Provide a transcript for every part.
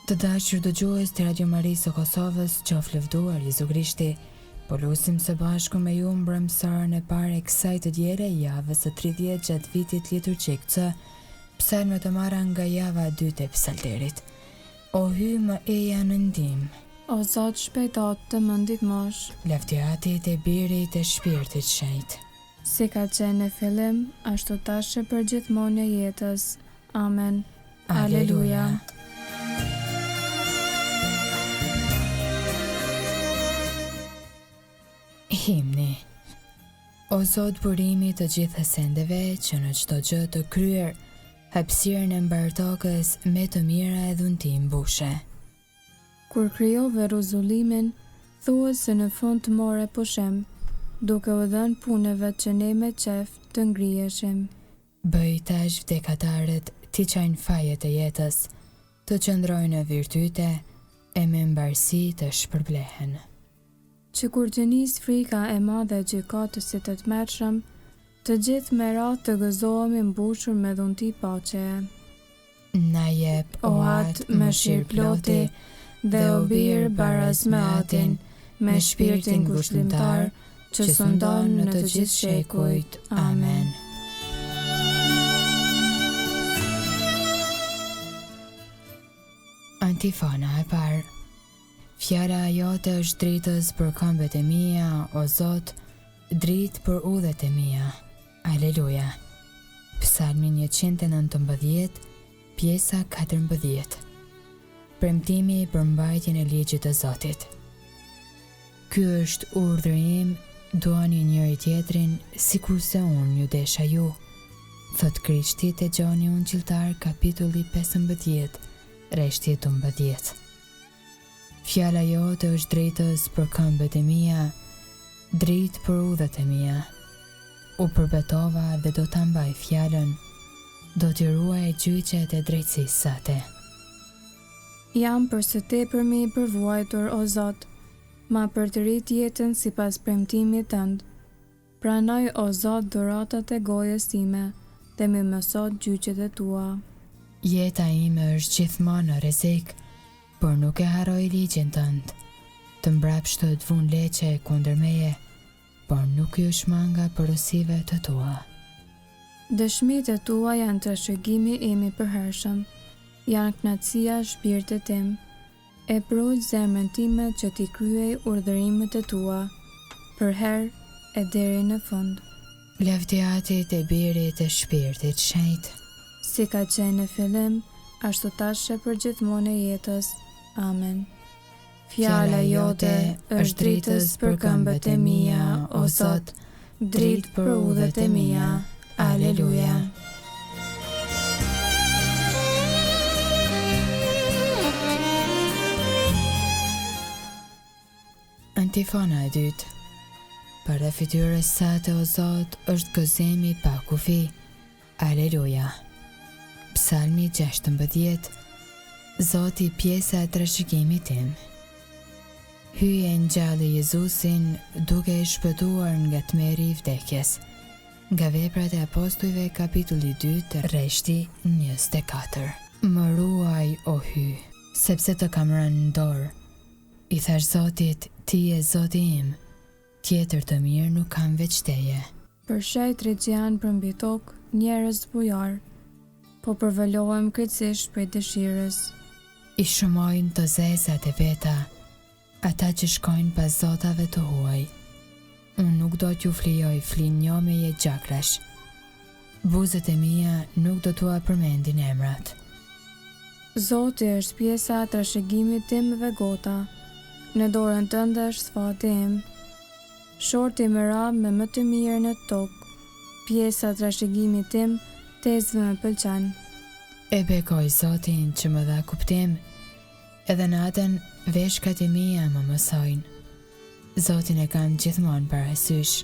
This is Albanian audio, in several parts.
Të dashur dëgjues të Radio Marisë së Kosovës, qoftë lëvduar Jezu Krishti. Po lusim së bashku me ju mbrëmësarën e parë e kësaj të diele javës së 30 gjatë vitit liturgjik C, psalmet të marra nga java e 2 e psalterit. O hy më eja në ndihmë, O Zot shpejtot të më ndihmosh, lavdëratit e birit e shpirtit shenjtë. si ka qenë në fillim, ashtu tash e për gjithmonë e jetës. Amen. Aleluja. Himni. O Zot burimi të gjithë sendeve që në çdo gjë të kryer, hapësirën e mbartokës me të mira e dhuntim mbushe. Kur krijove rruzullimin, thuhet se në fund të more pushim, duke u dhënë punëve që ne me qef të ngriheshim. Bëj tash vdekatarët t'i qajnë fajet e jetës, të qëndrojnë në virtyte e me mbarësi të shpërblehen. Që kur të nis frika e madhe e gjykatës së të tmerrshëm, të gjithë me radhë të gëzohemi mbushur me dhunti paqeje. Na jep O atë mëshirë ploti, dhe o birë baraz me atin, me shpirtin ngushëllimtar, që sundon në të gjithë shekujt. Amen. Antifona e parë. Fjala jote është dritës për këmbët e mia, o Zot, dritë për udhët e mia. Aleluja. Psalmi 119, pjesa 14. Premtimi për mbajtjen e ligjit të Zotit. Ky është urdhri im, duani njëri tjetrin sikurse unë ju desha ju. Thot Krishti te Gjoni Ungjilltar, kapitulli 15, rreshtje 12. Fjala jote është drejtës për këmbët e mia, dritë për udhët e mia. U përbetova dhe do ta mbaj fjalën, do t'i ruaj gjyqet e drejtësisë sate. Jam për së tepërmi i përvuajtur, o Zot, ma përtërit jetën sipas premtimit tënd. Pranoj, o Zot, dhuratat e gojës time, dhe më mëso gjyqet e tua. Jeta ime është gjithmonë në rrezik, por nuk e harroj ligjin tënd. Të mbrapshtët vun leqe kundër meje, por nuk ju shmanga porosive të tua. Dëshmitë e tua janë trashëgimi im i përhershëm, janë kënaqësia e shpirtit tim. E proj zemrën time që t'i kryej urdhërimet e tua, për herë e deri në fund. Lavdëratit e birit e shpirtit shenjtë, Si ka qenë në fillim, ashtu tash e për gjithmonë e jetës. Amen. Fjala jote është dritës për këmbët e mia, o Zot, dritë për udhët e mia. Aleluja. Antifona e dytë. Para fytyrës sate, o Zot, është gëzimi pa kufi. Aleluja. Psalmi 16. Zoti pjesa e trashëgimit tim. Hyje ngjalli Jezusin duke i shpëtuar nga tmerri i vdekjes. Nga Veprat e Apostujve, kapitulli 2, rreshti 24. Më ruaj, o hy, sepse të kam rënë në dorë. I thash Zotit, ti je Zoti im, tjetër të mirë nuk kam veç teje. Përshej tregjan për mbi tokë njerëz bujar, po përvalohem krejtësisht prej dëshirës. I shumojnë të zezat e veta, ata që shkojnë pas zotave të huaj. Unë nuk do t'ju flijoj flinjomeje gjakrash. Buzët e mia nuk do t'ua përmendin emrat. Zoti është pjesa e trashëgimit tim dhe gota, në dorën tënde është sfati im. Shorti më rab me më të mirë në tokë, pjesa e trashëgimit tim tezve më pëlqen. E bekoj Zotin që më dha kuptim, edhe natën veshkat e mia më mësojnë. Zotin e kam gjithmonë parasysh,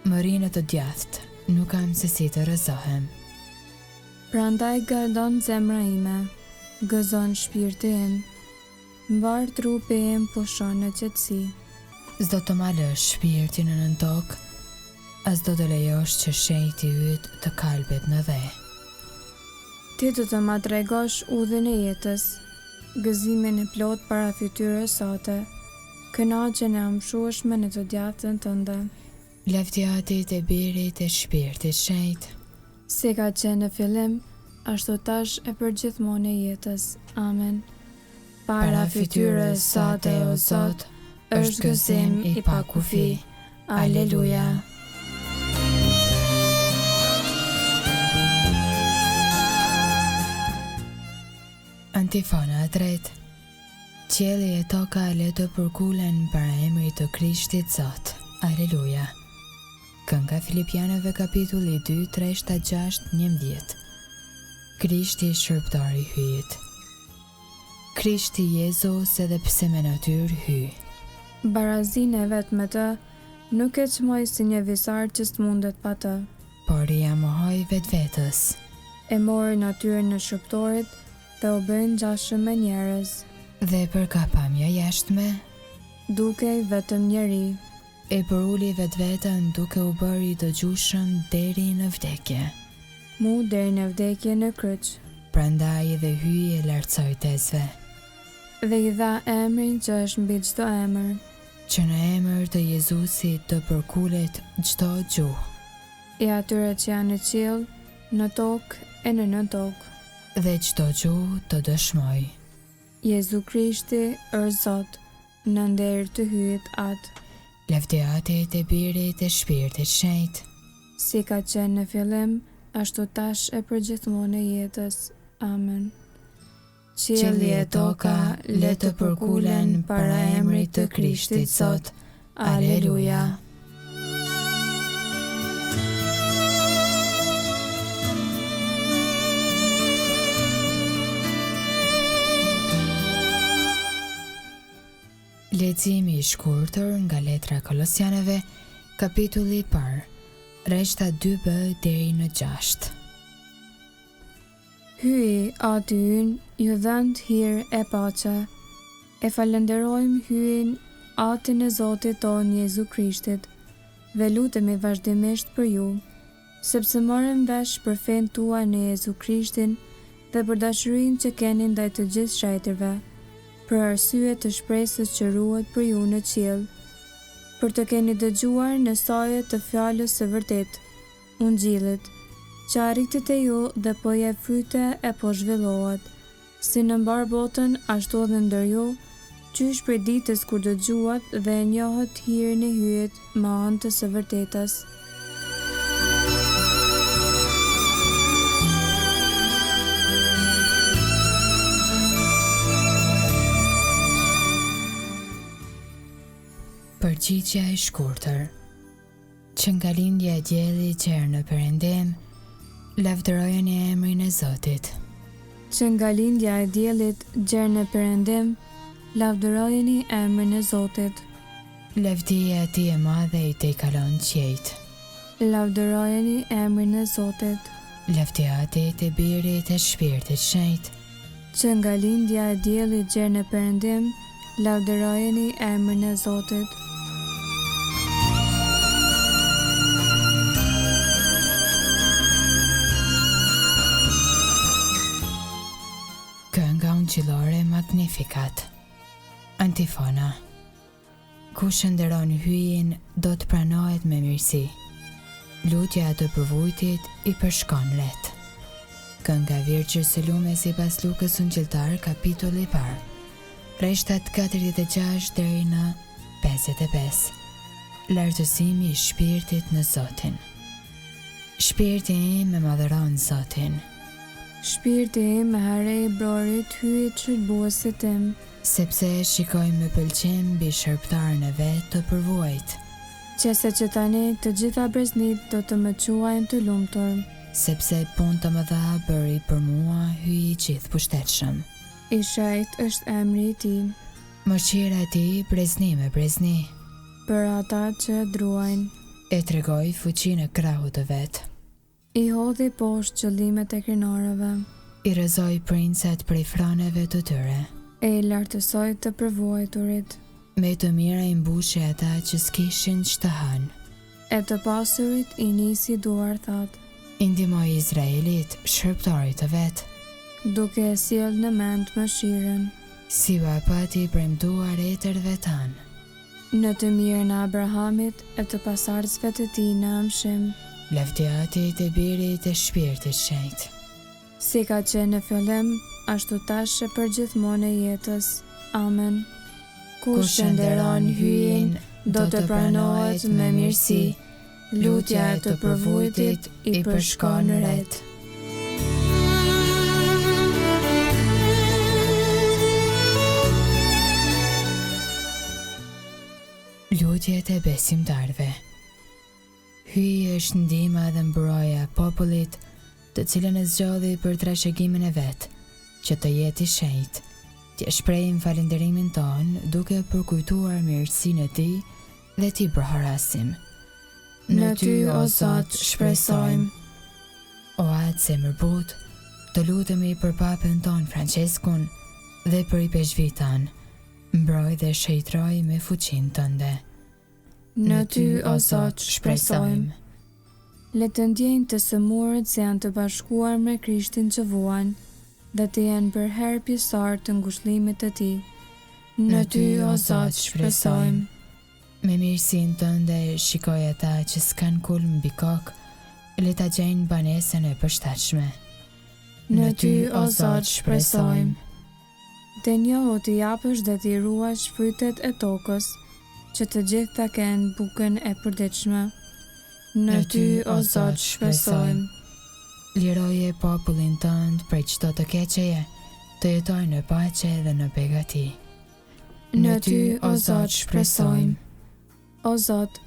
më rinë të djathtë, nuk kam se si të rrëzohem. Prandaj gardon zemra ime, gëzon shpirti im, mbar trupi im pushon në qetësi. S'do të ma lësh shpirtin në tokë, as do të lejosh që shenjti yt të kalbet në dhe. Ti do të ma tregosh udhën e jetës, gëzimin e plot para fytyrës sate, kënaqjen e amshueshme në të djathtën tënde, lavdjatit e Birit e Shpirtit Shenjtë, si ka qenë në fillim, ashtu tash e përgjithmonë e jetës. Amen. Para fytyrës sate, o Zot, është gëzim i pa kufi. Aleluja. Antifona e tretë. Qielli e toka le të përkulen para emrit të Krishtit Zot. Aleluja. Kënga Filipianëve kapitulli 2, 3-6-11. Krishti shërbëtar i hyjit. Krishti Jezus edhe pse me natyrë hyj. Barazinë e vet me të nuk e çmoj si një visar që s'mundet pa të. Por i amohoj vetvetes. E mori natyrën e shërbëtorit dhe u bën ngjashëm me njerëz, Dhe për kapamja jashtme, dukej vetëm njeri. e përuli vetveten duke u bërë i dëgjueshëm deri në vdekje. Mu deri në vdekje në kryq, Prandaj dhe hyi e lartësoj tezve, dhe i dha emrin që është mbi çdo emër, që në emër të Jezusit të përkulet çdo gjuhë, i atyre që janë në qiell, në tokë e në tokë. dhe çdo gjuhë të dëshmoj. Jezu Krishti është Zot, në nder të hyjit atë, Lavdjatit e Birit e Shpirtit Shenjtë, si ka qenë në fillim, ashtu tash e përgjithmonë e jetës. Amen. qielli e toka le të përkulen para emrit të Krishtit Zot. Aleluja. Leximi i shkurtër nga letra Kolosianëve, kapitulli i parë, rreshta 2b deri në 6. Hyj aty ynë, ju dhënë hir e paqe. E falenderojmë hyjin atin e Zotit tonë Jezu Krishtit dhe lutemi vazhdimisht për ju, sepse morëm vesh për fen tuaj në Jezu Krishtin dhe për dashurinë që keni ndaj të gjithë shajtërve, për arsye të shpresës që ruhet për ju në qiell, për të keni dëgjuar në saje të fjalës së vërtet, Ungjillit, që arritet e ju dhe po jep fryte e po zhvillohet, si në mbar botën ashtu edhe ndër ju, qysh për ditës kur dëgjuat dhe e njohët hirin e hyjit me anë të së vërtetës. Përgjigja e shkurtër. Që nga lindja e diellit gjerë në Perëndim, lavdërojeni emrin e Zotit. Që nga lindja e diellit gjerë në Perëndim, lavdërojeni emrin e Zotit. Lavdia e tij e madhe i tejkalon qiejt. Lavdërojeni emrin e Zotit. Lavdjatit e Birit e Shpirtit Shenjtë, Që nga lindja e diellit gjerë në Perëndim, lavdërojeni emrin e Zotit. Kënga ungjillore Magnificat. Antifona. Kush nderon hyjin do të pranohet me mirësi. Lutja e të përvujtit i përshkon lehtë. Kënga Virgjës së Lumes sipas Lukës Ungjilltar, kapitulli i parë, rreshtat 46 deri në 55. Lartësimi i shpirtit në Zotin. Shpirti im e madhëron Zotin, Shpirti im me harej brorit hyjit shërbëuesit tim, sepse shikoj me pëlqim mbi shërbëtarën e vet të përvojt, qese që tani të gjitha breznit do të më quajnë të lumtur. sepse punë të mëdha bëri për mua hyj i gjithë pushtetshëm. I shajt është emri i tij, Mëshira e tij brezni me brezni, për ata që e druajnë. e tregoj fuqinë e krahut të vet, I hodhi poshtë qëllimet e krenarëve, i rrezoj princat prej franeve të tyre, e i lartësoj të përvojturit, me të mira i mbushi ata që s'kishin ç'të hanë. e të pasurit i nisi duar thatë, I ndihmoi Izraelit, shërbëtarit të vet, duke e sjell në mend mëshirën, si va pati premtuar etërve tanë, në të mirën e Abrahamit e të pasardhësve të tij në amshim, lavdiatit e birit e shpirtit shenjtë, si ka qenë në fillim, ashtu tash e për gjithmonë e jetës. Amen. kush e nderon hyjin, do të pranohet me mirësi, lutja e të përvujtit i përshkon ret. Lutjet e besimtarve. Hyj është ndihma dhe mbrojtja e popullit, të cilën e zgjodhi për trashëgimin e vet, që të jetë i shenjtë. T'ia shprehim falënderimin ton duke përkujtuar mirësinë e tij dhe t'i përharasim. Në ty, o Zot, shpresojmë. O atë zemërbut, të lutemi për papën ton Franceskun dhe për i peshvitan, mbroj dhe shëjtroj me fuqinë tënde. Në ty, o Zot, shpresojmë. Le të ndjejnë të sëmurët se janë të bashkuar me Krishtin që vuan dhe të jenë për herë pjesëtar të ngushëllimit të tij. Në ty, o Zot, shpresojmë. Me mirësinë tënde shikoj ata që s'kan kulm mbi kokë, le ta gjejnë banesën e përshtatshme. Në ty, o Zot, shpresojmë. Të njohu të japësh dhe t'i ruash frytet e tokës, që të gjithë ta kenë bukën e përditshme. Në ty, o Zot, shpresojmë. Liroje popullin tënd prej çdo të keqeje, të jetojnë në paqe dhe në begati. Në ty, o Zot, shpresojmë. O Zot,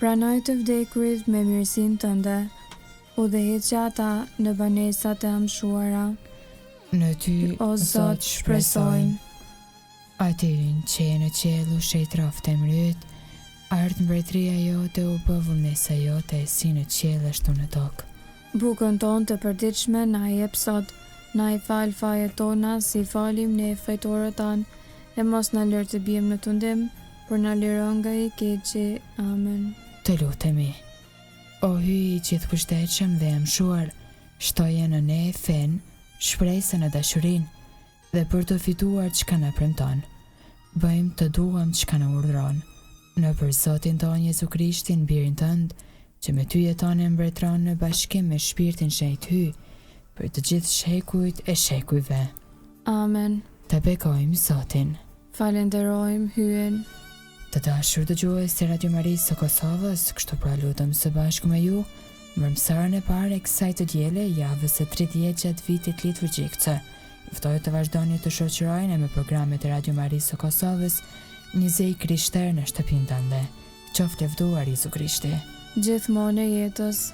pranoj të vdekurit me mirësinë tënde, udhëheqë ata në banesat e amshuara. Në ty, O Zot, shpresojmë. Atyrin që je në qiellu shëjtroft e mryt, ardh mbretëria jote u bë vullnesa jote si në qiell ashtu në tokë. Bukën tonë të përditshme na jep sot, na i fal fajet tona si falim ne fajtorët tanë, e mos na lër të bijmë në tundim, por na liron nga i keqi. Amen. Të lutemi. O hyj i gjithëpushtetshëm dhe mshuar, shtoje në ne fen, shpresën e dashurinë, dhe për të fituar çka na premton, bëjmë të duam çka na urdhëron. Në për Zotin ton Jezu Krishtin, birin tënd, që me ty jeton e mbretëron në bashkim me shpirtin shenjtë hyj, për të gjithë shekujt e shekujve. Amen. Të bekojmë Zotin. Falenderojmë hyen. Të dashur dëgjues të Radio Marisë së Kosovës, kështu pra lutem së bashku me ju, mërmësarën e parë e kësaj të diele, javës së 30 gjatë vitit liturgjik C. Ftoj të vazhdoni të shoqërojeni me programet e Radio Marisë së Kosovës, një zej krishter në shtëpinë tënde. Qoftë lëvduar Jezu Krishti. Gjithmonë e jetës.